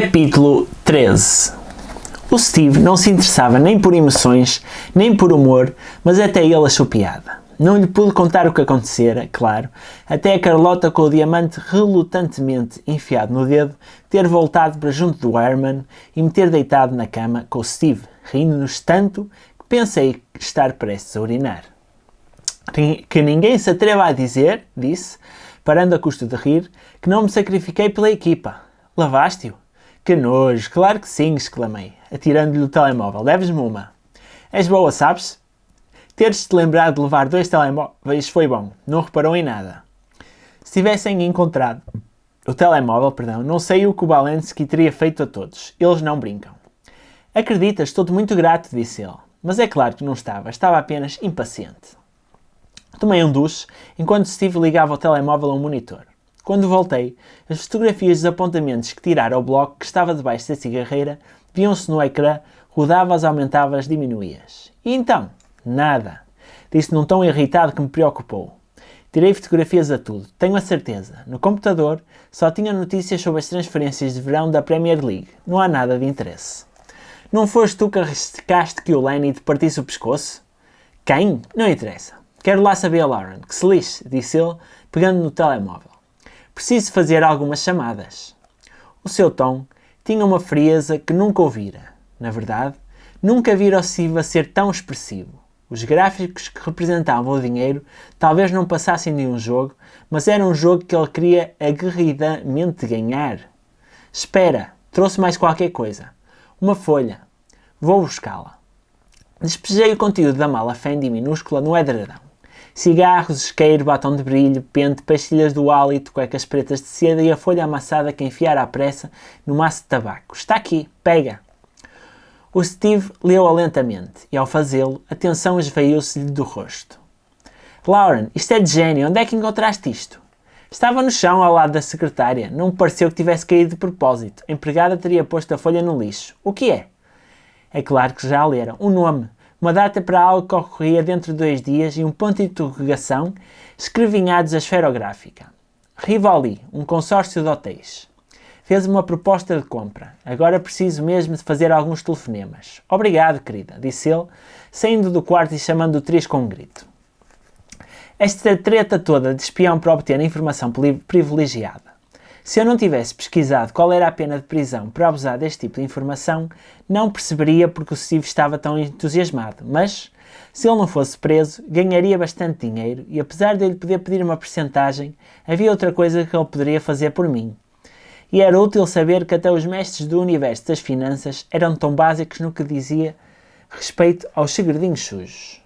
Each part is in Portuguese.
Capítulo 13. O Steve não se interessava nem por emoções, nem por humor, mas até ele achou piada. Não lhe pude contar o que acontecera, claro, até a Carlota, com o diamante relutantemente enfiado no dedo, ter voltado para junto do Herman e me ter deitado na cama com o Steve, rindo-nos tanto que pensei estar prestes a urinar. Que ninguém se atreva a dizer, disse, parando a custo de rir, que não me sacrifiquei pela equipa. Lavaste-o? Que nojo, claro que sim, exclamei, atirando-lhe o telemóvel. Deves-me uma. És boa, sabes? Teres-te lembrado de levar 2 telemóveis foi bom, não reparou em nada. Se tivessem encontrado o telemóvel, não sei o que o Balensky teria feito a todos. Eles não brincam. Acreditas, estou-te muito grato, disse ele. Mas é claro que não estava apenas impaciente. Tomei um duche enquanto Steve ligava o telemóvel ao monitor. Quando voltei, as fotografias dos apontamentos que tirara ao bloco que estava debaixo da cigarreira viam-se no ecrã, rodava-as, aumentava-as, diminuía-as. E então? Nada. Disse num tom irritado que me preocupou. Tirei fotografias a tudo, tenho a certeza. No computador só tinha notícias sobre as transferências de verão da Premier League. Não há nada de interesse. Não foste tu que arriscaste que o Lenny te partisse o pescoço? Quem? Não interessa. Quero lá saber a Lauren, que se lixe, disse ele, pegando no telemóvel. Preciso fazer algumas chamadas. O seu tom tinha uma frieza que nunca ouvira. Na verdade, nunca vira o Steve a ser tão expressivo. Os gráficos que representavam o dinheiro talvez não passassem de um jogo, mas era um jogo que ele queria aguerridamente ganhar. Espera, trouxe mais qualquer coisa. Uma folha. Vou buscá-la. Despejei o conteúdo da mala Fendi minúscula no edredão. Cigarros, isqueiro, batom de brilho, pente, pastilhas do hálito, cuecas pretas de seda e a folha amassada que enfiara à pressa no maço de tabaco. Está aqui, pega! O Steve leu-a lentamente e, ao fazê-lo, a tensão esvaiu-se-lhe do rosto. Lauren, isto é de gênio, onde é que encontraste isto? Estava no chão ao lado da secretária, não me pareceu que tivesse caído de propósito. A empregada teria posto a folha no lixo. O que é? É claro que já a leram. Um nome. Uma data para algo que ocorria dentro de 2 dias e um ponto de interrogação escrevinhados a esferográfica. Rivoli, um consórcio de hotéis. Fez-me uma proposta de compra. Agora preciso mesmo de fazer alguns telefonemas. Obrigado, querida, disse ele, saindo do quarto e chamando o Tris com um grito. Esta treta toda de espião para obter informação privilegiada. Se eu não tivesse pesquisado qual era a pena de prisão por abusar deste tipo de informação, não perceberia porque o Steve estava tão entusiasmado, mas, se ele não fosse preso, ganharia bastante dinheiro e, apesar de ele poder pedir uma percentagem, havia outra coisa que ele poderia fazer por mim. E era útil saber que até os mestres do universo das finanças eram tão básicos no que dizia respeito aos segredinhos sujos.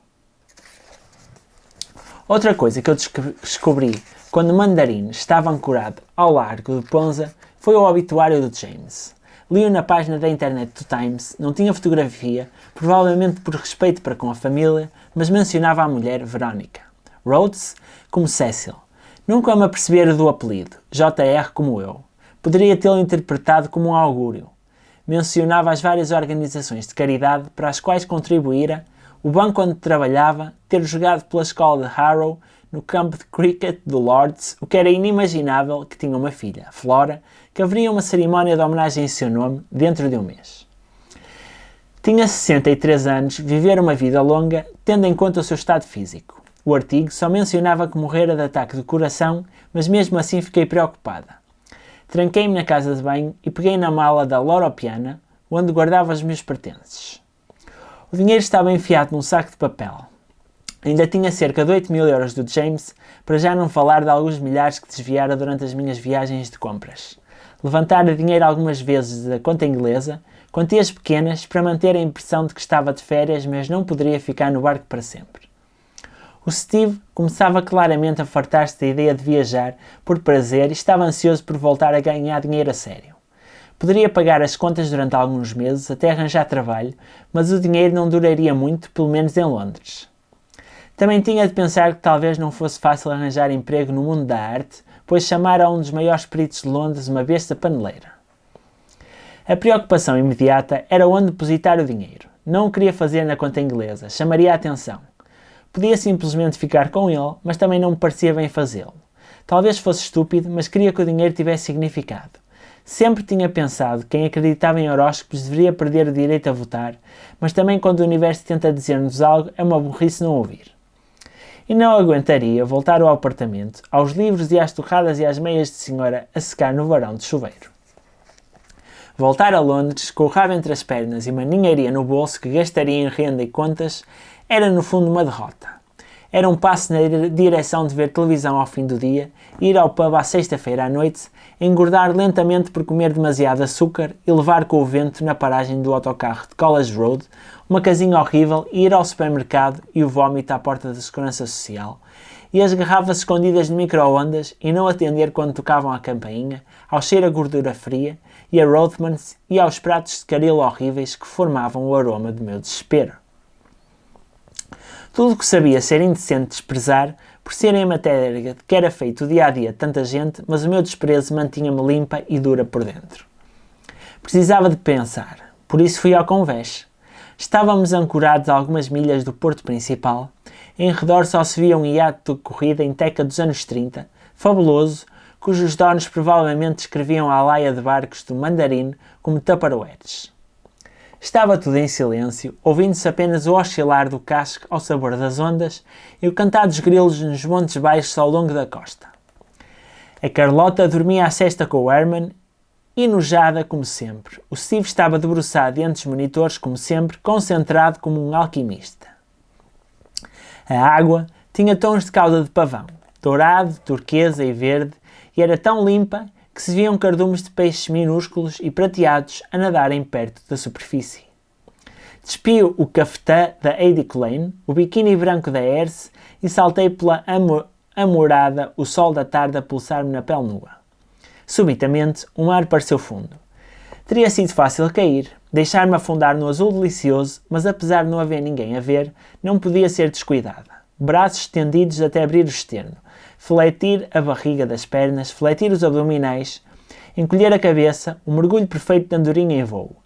Outra coisa que eu descobri quando Mandarim estava ancorado ao largo de Ponza foi o obituário do James. Li-o na página da internet do Times, não tinha fotografia, provavelmente por respeito para com a família, mas mencionava a mulher Verónica. Rhodes como Cecil. Nunca me apercebera do apelido, JR como eu. Poderia tê-lo interpretado como um augúrio. Mencionava as várias organizações de caridade para as quais contribuíra, o banco onde trabalhava, ter jogado pela escola de Harrow, no campo de cricket do Lord's, o que era inimaginável que tinha uma filha, Flora, que haveria uma cerimónia de homenagem em seu nome dentro de um mês. Tinha 63 anos, vivera uma vida longa, tendo em conta o seu estado físico. O artigo só mencionava que morrera de ataque de coração, mas mesmo assim fiquei preocupada. Tranquei-me na casa de banho e peguei na mala da Loro Piana, onde guardava os meus pertences. O dinheiro estava enfiado num saco de papel. Ainda tinha cerca de 8.000 euros do James, para já não falar de alguns milhares que desviara durante as minhas viagens de compras. Levantara dinheiro algumas vezes da conta inglesa, quantias pequenas, para manter a impressão de que estava de férias, mas não poderia ficar no barco para sempre. O Steve começava claramente a fartar-se da ideia de viajar por prazer e estava ansioso por voltar a ganhar dinheiro a sério. Poderia pagar as contas durante alguns meses, até arranjar trabalho, mas o dinheiro não duraria muito, pelo menos em Londres. Também tinha de pensar que talvez não fosse fácil arranjar emprego no mundo da arte, pois chamara a um dos maiores peritos de Londres uma besta paneleira. A preocupação imediata era onde depositar o dinheiro. Não o queria fazer na conta inglesa, chamaria a atenção. Podia simplesmente ficar com ele, mas também não me parecia bem fazê-lo. Talvez fosse estúpido, mas queria que o dinheiro tivesse significado. Sempre tinha pensado que quem acreditava em horóscopos deveria perder o direito a votar, mas também quando o universo tenta dizer-nos algo, é uma burrice não ouvir. E não aguentaria voltar ao apartamento, aos livros e às torradas e às meias de senhora a secar no varão de chuveiro. Voltar a Londres, com o rabo entre as pernas e uma ninharia no bolso que gastaria em renda e contas, era no fundo uma derrota. Era um passo na direção de ver televisão ao fim do dia, ir ao pub à sexta-feira à noite, engordar lentamente por comer demasiado açúcar e levar com o vento na paragem do autocarro de College Road, uma casinha horrível e ir ao supermercado e o vómito à porta da Segurança Social, e as garrafas escondidas de micro-ondas e não atender quando tocavam a campainha, ao cheiro a gordura fria e a Rothmans e aos pratos de caril horríveis que formavam o aroma do meu desespero. Tudo o que sabia ser indecente desprezar, por serem a matéria de que era feito o dia-a-dia de tanta gente, mas o meu desprezo mantinha-me limpa e dura por dentro. Precisava de pensar, por isso fui ao convés. Estávamos ancorados a algumas milhas do porto principal, em redor só se via um iate de corrida em teca dos anos 30, fabuloso, cujos donos provavelmente escreviam a laia de barcos do Mandarim como tupperwares. Estava tudo em silêncio, ouvindo-se apenas o oscilar do casco ao sabor das ondas e o cantar dos grilos nos montes baixos ao longo da costa. A Carlota dormia à cesta com o Herman, enojada como sempre. O Steve estava debruçado diante dos monitores como sempre, concentrado como um alquimista. A água tinha tons de cauda de pavão, dourado, turquesa e verde, e era tão limpa que se viam cardumes de peixes minúsculos e prateados a nadarem perto da superfície. Despi o cafetã da Heidi Klein, o biquíni branco da Herse e saltei pela amorada, o sol da tarde a pulsar-me na pele nua. Subitamente, o mar pareceu fundo. Teria sido fácil cair, deixar-me afundar no azul delicioso, mas apesar de não haver ninguém a ver, não podia ser descuidada. Braços estendidos até abrir o externo, fletir a barriga das pernas, fletir os abdominais, encolher a cabeça, um mergulho perfeito de andorinha em voo.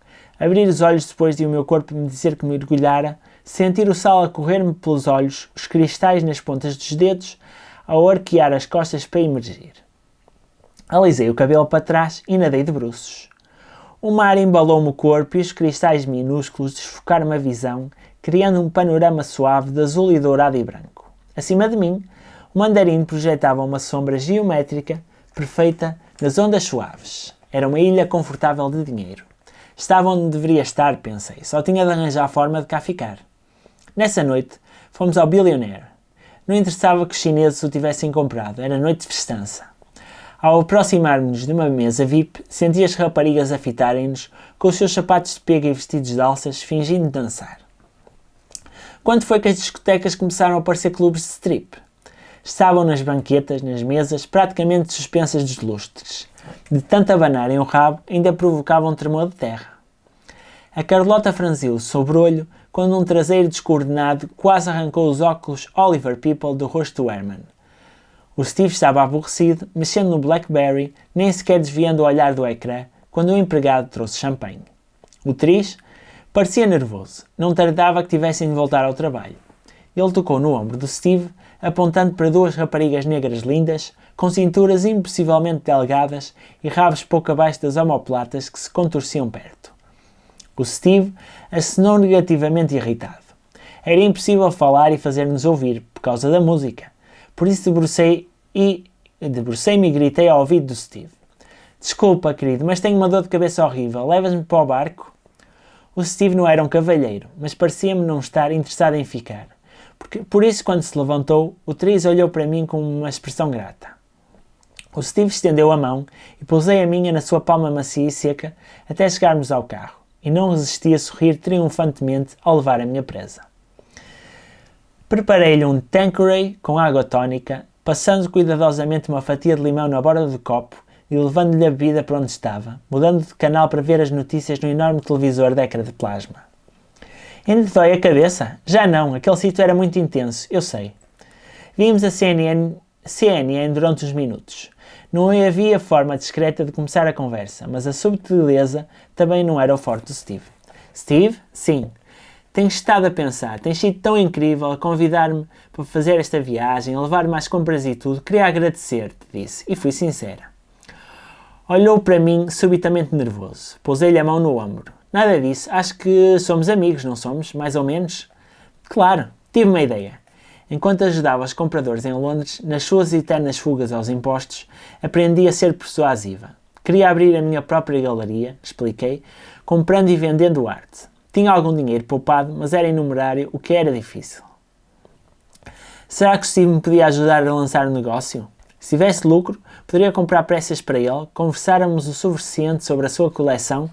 Abrir os olhos depois de o meu corpo me dizer que mergulhara, sentir o sal a correr-me pelos olhos, os cristais nas pontas dos dedos, ao arquear as costas para emergir. Alisei o cabelo para trás e nadei de bruços. O mar embalou-me o corpo e os cristais minúsculos desfocaram-me a visão, criando um panorama suave de azul e dourado e branco. Acima de mim, o Mandarim projetava uma sombra geométrica perfeita nas ondas suaves. Era uma ilha confortável de dinheiro. Estava onde deveria estar, pensei. Só tinha de arranjar a forma de cá ficar. Nessa noite, fomos ao Billionaire. Não interessava que os chineses o tivessem comprado. Era noite de festança. Ao aproximar-nos de uma mesa VIP, senti as raparigas a fitarem-nos com os seus sapatos de pega e vestidos de alças, fingindo dançar. Quando foi que as discotecas começaram a aparecer clubes de strip? Estavam nas banquetas, nas mesas, praticamente suspensas dos lustres. De tanto abanarem o rabo, ainda provocavam tremor de terra. A Carlota franziu o sobrolho quando um traseiro descoordenado quase arrancou os óculos Oliver People do rosto do Herman. O Steve estava aborrecido, mexendo no Blackberry, nem sequer desviando o olhar do ecrã, quando o empregado trouxe champanhe. O Tris parecia nervoso, não tardava que tivessem de voltar ao trabalho. Ele tocou no ombro do Steve, apontando para duas raparigas negras lindas, com cinturas impossivelmente delgadas e rabos pouco abaixo das omoplatas que se contorciam perto. O Steve acenou negativamente irritado. Era impossível falar e fazer-nos ouvir, por causa da música. Por isso debrucei-me e gritei ao ouvido do Steve. Desculpa, querido, mas tenho uma dor de cabeça horrível. Levas-me para o barco? O Steve não era um cavalheiro, mas parecia-me não estar interessado em ficar. Por isso, quando se levantou, o Tris olhou para mim com uma expressão grata. O Steve estendeu a mão e pousei a minha na sua palma macia e seca até chegarmos ao carro, e não resisti a sorrir triunfantemente ao levar a minha presa. Preparei-lhe um Tanqueray com água tónica, passando cuidadosamente uma fatia de limão na borda do copo e levando-lhe a bebida para onde estava, mudando de canal para ver as notícias no enorme televisor de ecrã de plasma. Ainda te dói a cabeça? Já não, aquele sítio era muito intenso, eu sei. Vimos a CNN durante uns minutos. Não havia forma discreta de começar a conversa, mas a subtileza também não era o forte do Steve. Steve? Sim. Tens estado a pensar, tens sido tão incrível a convidar-me para fazer esta viagem, a levar-me às compras e tudo. Queria agradecer-te, disse, e fui sincera. Olhou para mim subitamente nervoso. Pousei-lhe a mão no ombro. Nada disso. Acho que somos amigos, não somos? Mais ou menos? Claro. Tive uma ideia. Enquanto ajudava os compradores em Londres, nas suas eternas fugas aos impostos, aprendi a ser persuasiva. Queria abrir a minha própria galeria, expliquei, comprando e vendendo arte. Tinha algum dinheiro poupado, mas era inumerário, o que era difícil. Será que o Steve me podia ajudar a lançar o negócio? Se tivesse lucro, poderia comprar peças para ele, conversáramos o suficiente sobre a sua coleção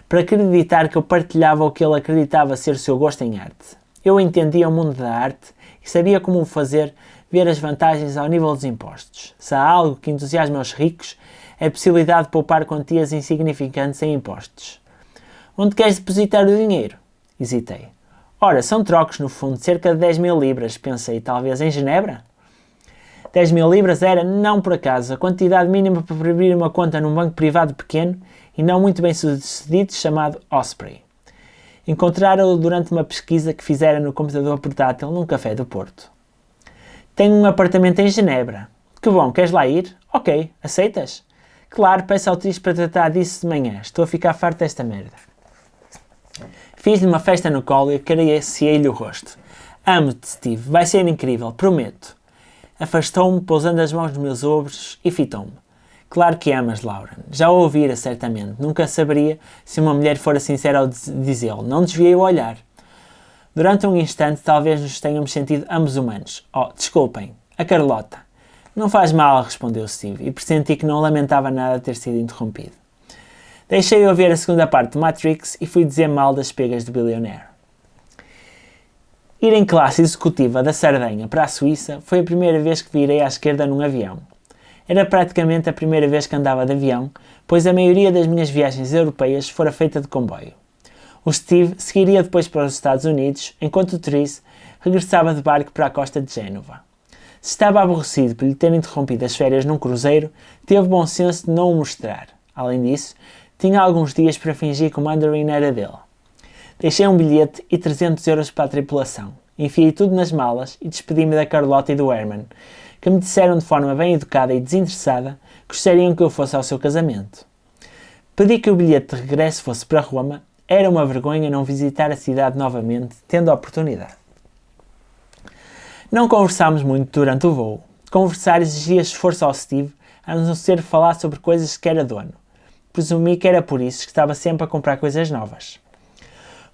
para acreditar que eu partilhava o que ele acreditava ser o seu gosto em arte. Eu entendia o mundo da arte e sabia como o fazer ver as vantagens ao nível dos impostos. Se há algo que entusiasma os ricos, é a possibilidade de poupar quantias insignificantes em impostos. Onde queres depositar o dinheiro? Hesitei. Ora, são trocos, no fundo, cerca de 10.000 libras, pensei, talvez em Genebra? 10.000 libras era, não por acaso, a quantidade mínima para abrir uma conta num banco privado pequeno e não muito bem sucedido chamado Osprey. Encontraram-o durante uma pesquisa que fizera no computador portátil num café do Porto. Tenho um apartamento em Genebra. Que bom, queres lá ir? Ok, aceitas? Claro, peço ao Tris para tratar disso de manhã. Estou a ficar farto desta merda. Fiz-lhe uma festa no colo e acariciei-lhe o rosto. Amo-te, Steve. Vai ser incrível, prometo. Afastou-me, pousando as mãos nos meus ombros e fitou-me. Claro que amas, Lauren. Já o ouvira, certamente. Nunca saberia se uma mulher fora sincera ao dizê-lo. Não desviei o olhar. Durante um instante, talvez nos tenhamos sentido ambos humanos. Oh, desculpem. A Carlota. Não faz mal, respondeu Steve, e pressenti que não lamentava nada ter sido interrompido. Deixei-o ver a segunda parte de Matrix e fui dizer mal das pegas de Billionaire. Ir em classe executiva da Sardenha para a Suíça foi a primeira vez que virei à esquerda num avião. Era praticamente a primeira vez que andava de avião, pois a maioria das minhas viagens europeias fora feita de comboio. O Steve seguiria depois para os Estados Unidos, enquanto o Therese regressava de barco para a costa de Génova. Se estava aborrecido por lhe ter interrompido as férias num cruzeiro, teve bom senso de não o mostrar. Além disso, tinha alguns dias para fingir que o Mandarin era dele. Deixei um bilhete e 300 euros para a tripulação. Enfiei tudo nas malas e despedi-me da Carlota e do Herman, que me disseram de forma bem educada e desinteressada que gostariam que eu fosse ao seu casamento. Pedi que o bilhete de regresso fosse para Roma. Era uma vergonha não visitar a cidade novamente, tendo a oportunidade. Não conversámos muito durante o voo. Conversar exigia esforço ao Steve, a não ser falar sobre coisas que era dono. Presumi que era por isso que estava sempre a comprar coisas novas.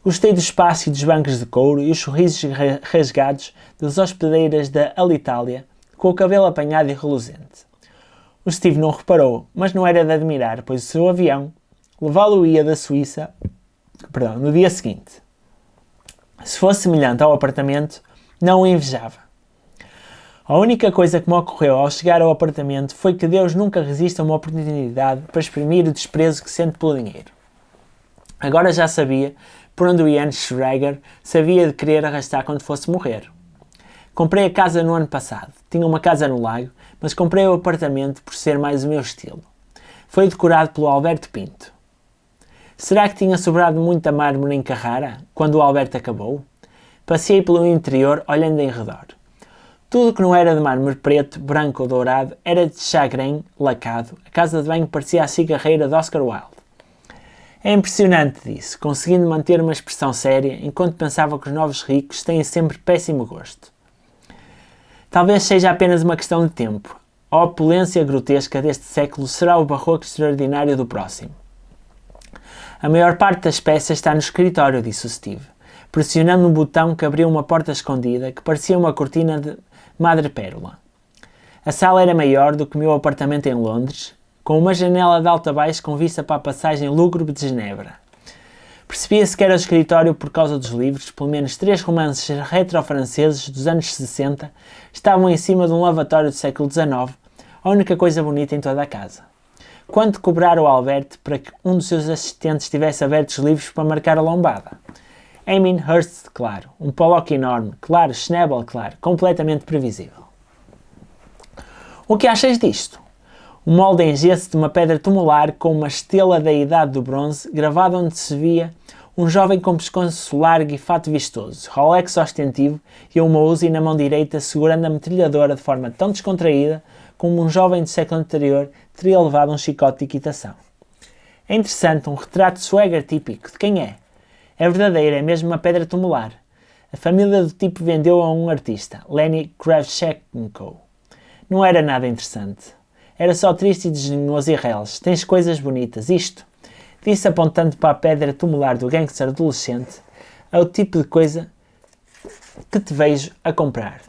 Gostei do espaço e dos bancos de couro e os sorrisos rasgados das hospedeiras da Alitalia, com o cabelo apanhado e reluzente. O Steve não reparou, mas não era de admirar, pois o seu avião levá-lo-ia da Suíça no dia seguinte. Se fosse semelhante ao apartamento, não o invejava. A única coisa que me ocorreu ao chegar ao apartamento foi que Deus nunca resiste a uma oportunidade para exprimir o desprezo que sente pelo dinheiro. Agora já sabia por onde o Ian Schrager sabia de querer arrastar quando fosse morrer. Comprei a casa no ano passado. Tinha uma casa no lago, mas comprei o apartamento por ser mais o meu estilo. Foi decorado pelo Alberto Pinto. Será que tinha sobrado muita mármore em Carrara, quando o Alberto acabou? Passei pelo interior, olhando em redor. Tudo que não era de mármore preto, branco ou dourado era de chagrin lacado. A casa de banho parecia a cigarreira de Oscar Wilde. É impressionante, disse, conseguindo manter uma expressão séria, enquanto pensava que os novos ricos têm sempre péssimo gosto. Talvez seja apenas uma questão de tempo. A opulência grotesca deste século será o barroco extraordinário do próximo. A maior parte das peças está no escritório, disse o Steve, pressionando um botão que abriu uma porta escondida que parecia uma cortina de madrepérola. A sala era maior do que o meu apartamento em Londres, com uma janela de alto a baixo com vista para a passagem lúgubre de Genebra. Percebia-se que era o escritório por causa dos livros. Pelo menos 3 romances retro-franceses dos anos 60 estavam em cima de um lavatório do século XIX, a única coisa bonita em toda a casa. Quanto cobrar ao Albert para que um dos seus assistentes tivesse aberto os livros para marcar a lombada? Emin Hurst, claro. Um Pollock enorme, claro. Schnabel, claro. Completamente previsível. O que achas disto? Um molde em gesso de uma pedra tumular com uma estela da Idade do Bronze, gravado onde se via um jovem com pescoço largo e fato vistoso, Rolex ostentivo e uma Uzi na mão direita segurando a metralhadora de forma tão descontraída como um jovem do século anterior teria levado um chicote de equitação. É interessante, um retrato Swagger típico. De quem é? É verdadeiro, é mesmo uma pedra tumular. A família do tipo vendeu a um artista, Lenny Kravchenko. Não era nada interessante. Era só triste e desdenhoso e reles. Tens coisas bonitas, isto. Disse apontando para a pedra tumular do gangster adolescente. É o tipo de coisa que te vejo a comprar.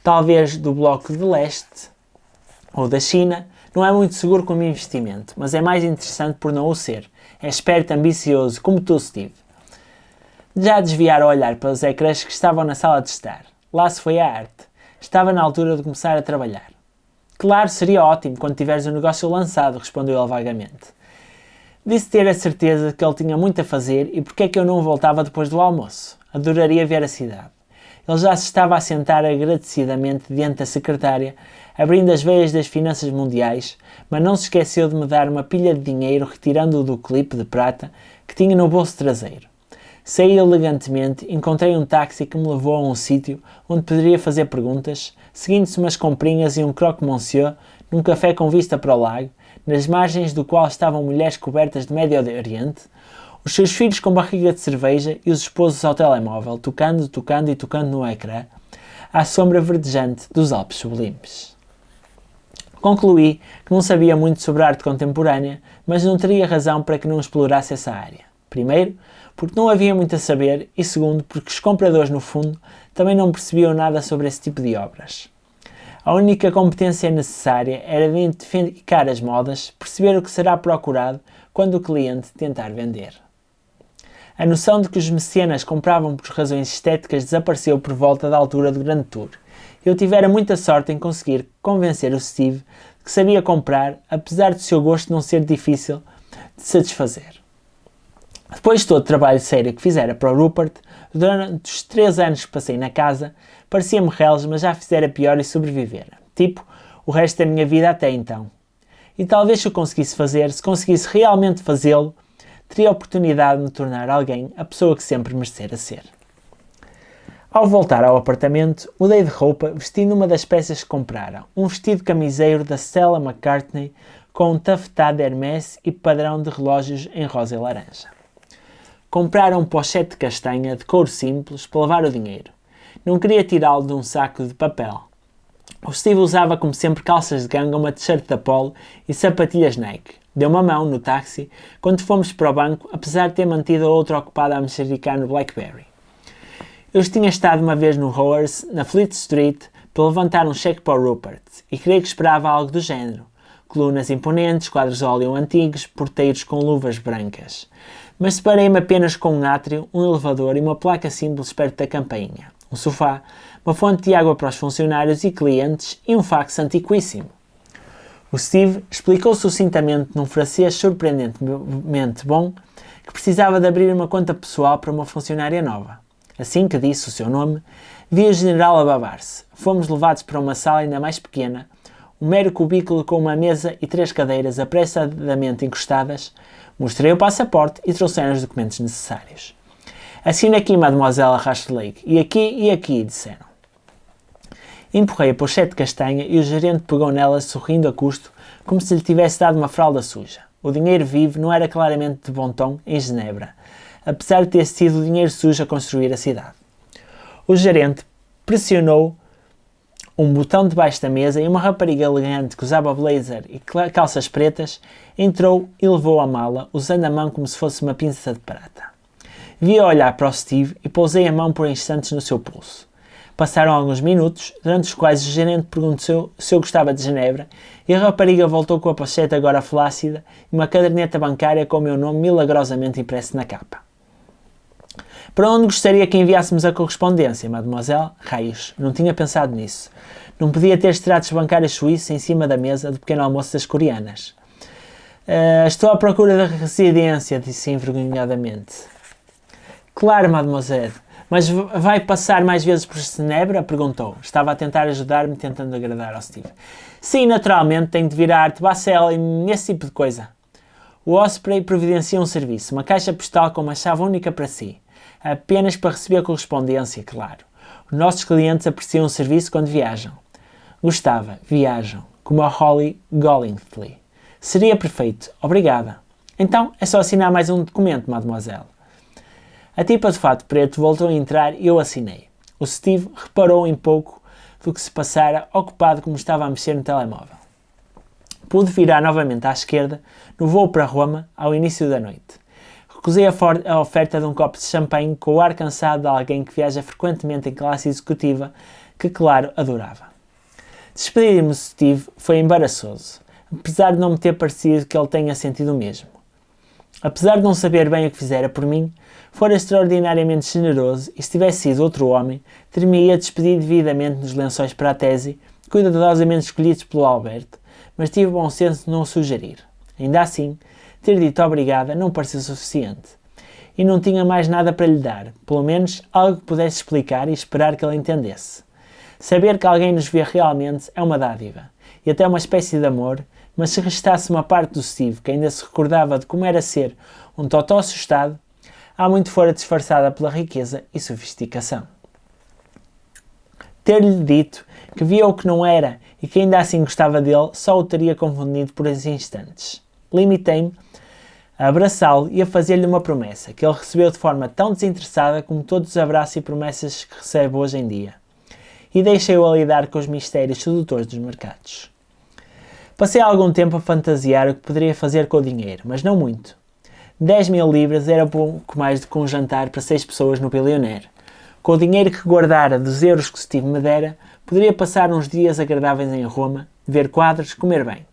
Talvez do Bloco de Leste ou da China. Não é muito seguro como investimento, mas é mais interessante por não o ser. É esperto, ambicioso, como tu, Steve. Já desviaram a olhar pelos ecrãs que estavam na sala de estar. Lá se foi a arte. Estava na altura de começar a trabalhar. Claro, seria ótimo quando tiveres o negócio lançado, respondeu ele vagamente. Disse ter a certeza que ele tinha muito a fazer e porque é que eu não voltava depois do almoço. Adoraria ver a cidade. Ele já se estava a sentar agradecidamente diante da secretária, abrindo as veias das finanças mundiais, mas não se esqueceu de me dar uma pilha de dinheiro retirando-o do clipe de prata que tinha no bolso traseiro. Saí elegantemente, encontrei um táxi que me levou a um sítio onde poderia fazer perguntas, seguindo-se umas comprinhas e um croque-monsieur num café com vista para o lago, nas margens do qual estavam mulheres cobertas de Médio Oriente, os seus filhos com barriga de cerveja e os esposos ao telemóvel, tocando no ecrã, à sombra verdejante dos Alpes sublimes. Concluí que não sabia muito sobre a arte contemporânea, mas não teria razão para que não explorasse essa área. Primeiro, porque não havia muito a saber, e segundo, porque os compradores, no fundo, também não percebiam nada sobre esse tipo de obras. A única competência necessária era identificar as modas, perceber o que será procurado quando o cliente tentar vender. A noção de que os mecenas compravam por razões estéticas desapareceu por volta da altura do grande tour. Eu tivera muita sorte em conseguir convencer o Steve que sabia comprar, apesar do seu gosto não ser difícil de satisfazer. Depois de todo o trabalho sério que fizera para o Rupert, durante os 3 anos que passei na casa, parecia-me reles, mas já fizera pior e sobrevivera. Tipo, o resto da minha vida até então. E talvez se eu conseguisse fazer, se conseguisse realmente fazê-lo, teria a oportunidade de me tornar alguém, a pessoa que sempre merecera ser. Ao voltar ao apartamento, mudei de roupa, vestindo uma das peças que comprara, um vestido camiseiro da Stella McCartney com um tafetado Hermès e padrão de relógios em rosa e laranja. Comprara um pochete de castanha de couro simples para levar o dinheiro. Não queria tirá-lo de um saco de papel. O Steve usava como sempre calças de ganga, uma t-shirt da Polo e sapatilhas Nike. Deu uma mão no táxi quando fomos para o banco, apesar de ter mantido a outra ocupada a mexericar no BlackBerry. Eu tinha estado uma vez no Hoers, na Fleet Street, para levantar um cheque para o Rupert, e creio que esperava algo do género. Colunas imponentes, quadros de óleo antigos, porteiros com luvas brancas. Mas deparei-me apenas com um átrio, um elevador e uma placa simples perto da campainha. Um sofá, uma fonte de água para os funcionários e clientes e um fax antiquíssimo. O Steve explicou sucintamente num francês surpreendentemente bom que precisava de abrir uma conta pessoal para uma funcionária nova. Assim que disse o seu nome, vi o general a babar-se. Fomos levados para uma sala ainda mais pequena, um mero cubículo com uma mesa e 3 cadeiras apressadamente encostadas. Mostrei o passaporte e trouxeram os documentos necessários. Assina aqui, Mademoiselle Rastlake, e aqui, disseram. Empurrei a pochete castanha e o gerente pegou nela sorrindo a custo, como se lhe tivesse dado uma fralda suja. O dinheiro vivo não era claramente de bom tom em Genebra, apesar de ter sido o dinheiro sujo a construir a cidade. O gerente pressionou um botão debaixo da mesa e uma rapariga elegante que usava blazer e calças pretas entrou e levou a mala, usando a mão como se fosse uma pinça de prata. Vi-a olhar para o Steve e pousei a mão por instantes no seu pulso. Passaram alguns minutos, durante os quais o gerente perguntou se eu gostava de Genebra e a rapariga voltou com a pochete agora flácida e uma caderneta bancária com o meu nome milagrosamente impresso na capa. Para onde gostaria que enviássemos a correspondência, mademoiselle? Raios, não tinha pensado nisso. Não podia ter extratos bancários suíços em cima da mesa do pequeno almoço das coreanas. Estou à procura da residência, disse envergonhadamente. Claro, mademoiselle. Mas vai passar mais vezes por Genebra? Perguntou. Estava a tentar ajudar-me, tentando agradar ao Steve. Sim, naturalmente, tenho de vir à Arte Basel e nesse tipo de coisa. O Osprey providencia um serviço, uma caixa postal com uma chave única para si. Apenas para receber a correspondência, claro. Os nossos clientes apreciam o serviço quando viajam. Viajam. como a Holly Golightly. Seria perfeito, obrigada. Então é só assinar mais um documento, mademoiselle. A tipa de fato preto voltou a entrar e eu assinei. O Steve reparou em pouco do que se passara, ocupado como estava a mexer no telemóvel. Pude virar novamente à esquerda, no voo para Roma, ao início da noite. Recusei a oferta de um copo de champanhe com o ar cansado de alguém que viaja frequentemente em classe executiva, que, claro, adorava. Despedir-me de Steve foi embaraçoso, apesar de não me ter parecido que ele tenha sentido o mesmo. Apesar de não saber bem o que fizera por mim, fora extraordinariamente generoso e se tivesse sido outro homem, ter-me-ia despedido devidamente nos lençóis para a tese, cuidadosamente escolhidos pelo Alberto, mas tive bom senso de não o sugerir. Ainda assim, ter dito obrigada não pareceu suficiente. E não tinha mais nada para lhe dar, pelo menos algo que pudesse explicar e esperar que ele entendesse. Saber que alguém nos vê realmente é uma dádiva, e até uma espécie de amor, mas se restasse uma parte do Steve que ainda se recordava de como era ser um totó assustado, há muito fora disfarçada pela riqueza e sofisticação. Ter-lhe dito que via o que não era e que ainda assim gostava dele só o teria confundido por uns instantes. Limitei-me a abraçá-lo e a fazer-lhe uma promessa, que ele recebeu de forma tão desinteressada como todos os abraços e promessas que recebe hoje em dia. E deixei-o a lidar com os mistérios sedutores dos mercados. Passei algum tempo a fantasiar o que poderia fazer com o dinheiro, mas não muito. 10.000 libras era pouco mais do que um jantar para 6 pessoas no Billionaire. Com o dinheiro que guardara dos euros que Steve me dera, poderia passar uns dias agradáveis em Roma, ver quadros, comer bem.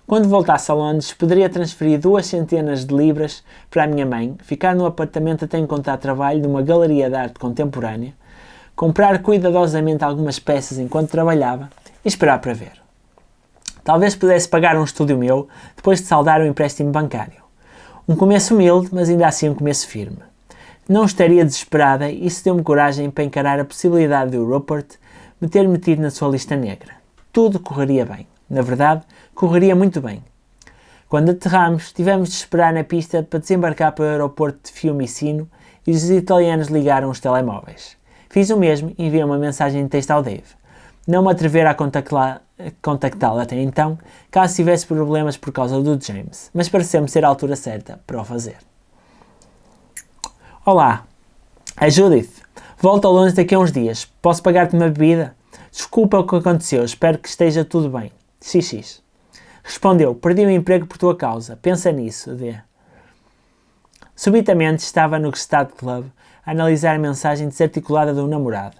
Quando voltasse a Londres, poderia transferir 2 centenas de libras para a minha mãe, ficar no apartamento até encontrar trabalho numa galeria de arte contemporânea, comprar cuidadosamente algumas peças enquanto trabalhava e esperar para ver. Talvez pudesse pagar um estúdio meu depois de saldar o empréstimo bancário. Um começo humilde, mas ainda assim um começo firme. Não estaria desesperada e isso deu-me coragem para encarar a possibilidade de Rupert me ter metido na sua lista negra. Tudo correria bem. Na verdade, correria muito bem. Quando aterramos, tivemos de esperar na pista para desembarcar para o aeroporto de Fiumicino e os italianos ligaram os telemóveis. Fiz o mesmo e enviei uma mensagem de texto ao Dave. Não me atrevera a contactá-lo até então, caso tivesse problemas por causa do James, mas pareceu-me ser a altura certa para o fazer. Olá, é Judith. Volto a Londres daqui a uns dias. Posso pagar-te uma bebida? Desculpa o que aconteceu, espero que esteja tudo bem. XX. Respondeu, perdi o emprego por tua causa. Pensa nisso, D. Subitamente estava no Gestado Club a analisar a mensagem desarticulada do namorado.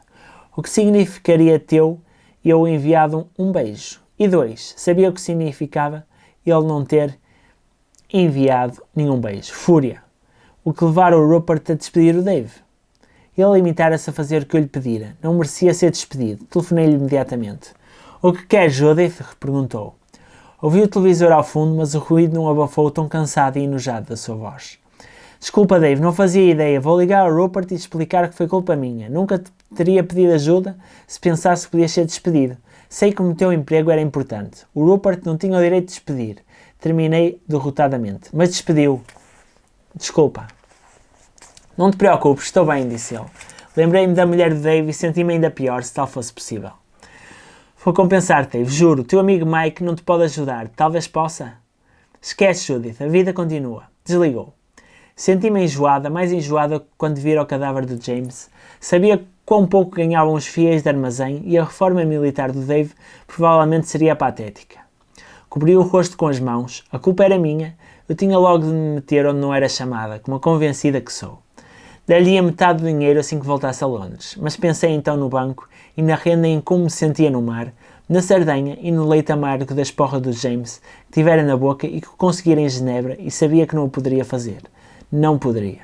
O que significaria teu e eu enviado um beijo. E 2. Sabia o que significava ele não ter enviado nenhum beijo. Fúria. O que levara o Rupert a despedir o Dave. Ele limitara-se a fazer o que eu lhe pedira. Não merecia ser despedido. Telefonei-lhe imediatamente. O que quer, Judith? Perguntou. Ouvi o televisor ao fundo, mas o ruído não abafou tão cansado e enojado da sua voz. Desculpa, Dave, não fazia ideia. Vou ligar ao Rupert e explicar que foi culpa minha. Nunca te teria pedido ajuda se pensasse que podias ser despedido. Sei que o teu emprego era importante. O Rupert não tinha o direito de despedir. Terminei derrotadamente. Mas despediu. Desculpa. Não te preocupes, estou bem, disse ele. Lembrei-me da mulher do Dave e senti-me ainda pior, se tal fosse possível. Vou compensar-te, Dave, juro. Teu amigo Mike não te pode ajudar. Talvez possa. Esquece, Judith. A vida continua. Desligou. Senti-me enjoada, mais enjoada quando vira o cadáver do James. Sabia quão pouco ganhavam os fiéis de armazém e a reforma militar do Dave provavelmente seria patética. Cobri o rosto com as mãos. A culpa era minha. Eu tinha logo de me meter onde não era chamada, como a convencida que sou. Dar-lhe-ia metade do dinheiro assim que voltasse a Londres, mas pensei então no banco e na renda em como me sentia no mar, na Sardenha e no leite amargo da esporra do James que tivera na boca e que conseguira em Genebra e sabia que não o poderia fazer. Não poderia.